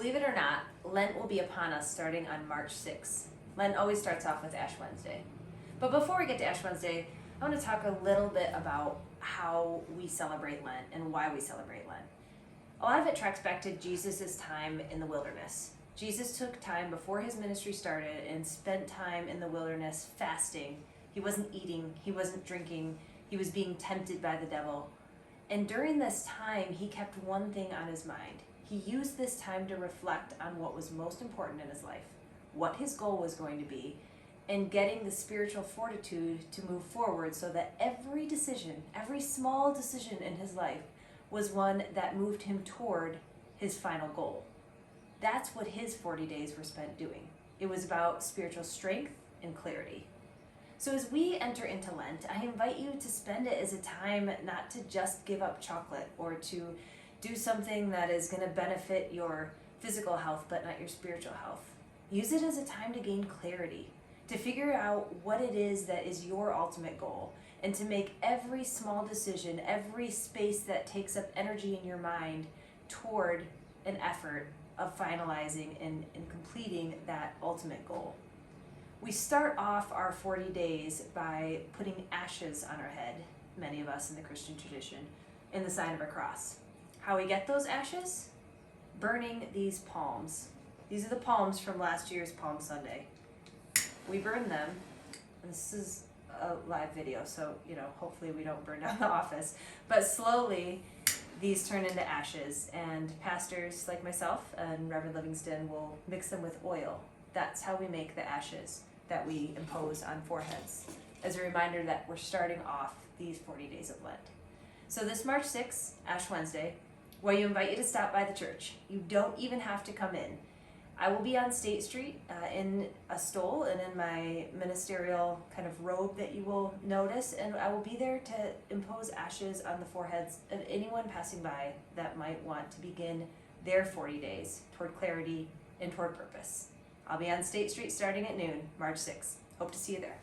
Believe it or not, Lent will be upon us starting on March 6th. Lent always starts off with Ash Wednesday. But before we get to Ash Wednesday, I want to talk a little bit about how we celebrate Lent and why we celebrate Lent. A lot of it tracks back to Jesus' time in the wilderness. Jesus took time before his ministry started and spent time in the wilderness fasting. He wasn't eating, he wasn't drinking, he was being tempted by the devil. And during this time, he kept one thing on his mind. He used this time to reflect on what was most important in his life, what his goal was going to be, and getting the spiritual fortitude to move forward so that every decision, every small decision in his life was one that moved him toward his final goal. That's what his 40 days were spent doing. It was about spiritual strength and clarity. So as we enter into Lent, I invite you to spend it as a time not to just give up chocolate or to do something that is going to benefit your physical health but not your spiritual health. Use it as a time to gain clarity, to figure out what it is that is your ultimate goal, and to make every small decision, every space that takes up energy in your mind toward an effort of finalizing and completing that ultimate goal. We start off our 40 days by putting ashes on our head, many of us in the Christian tradition, in the sign of a cross. How we get those ashes? Burning these palms. These are the palms from last year's Palm Sunday. We burn them, and this is a live video, so hopefully we don't burn down the office, but slowly these turn into ashes, and pastors like myself and Reverend Livingston will mix them with oil. That's how we make the ashes that we impose on foreheads, as a reminder that we're starting off these 40 days of Lent. So this March 6th, Ash Wednesday, where you invite you to stop by the church. You don't even have to come in. I will be on State Street in a stole and in my ministerial kind of robe that you will notice, and I will be there to impose ashes on the foreheads of anyone passing by that might want to begin their 40 days toward clarity and toward purpose. I'll be on State Street starting at noon, March 6th. Hope to see you there.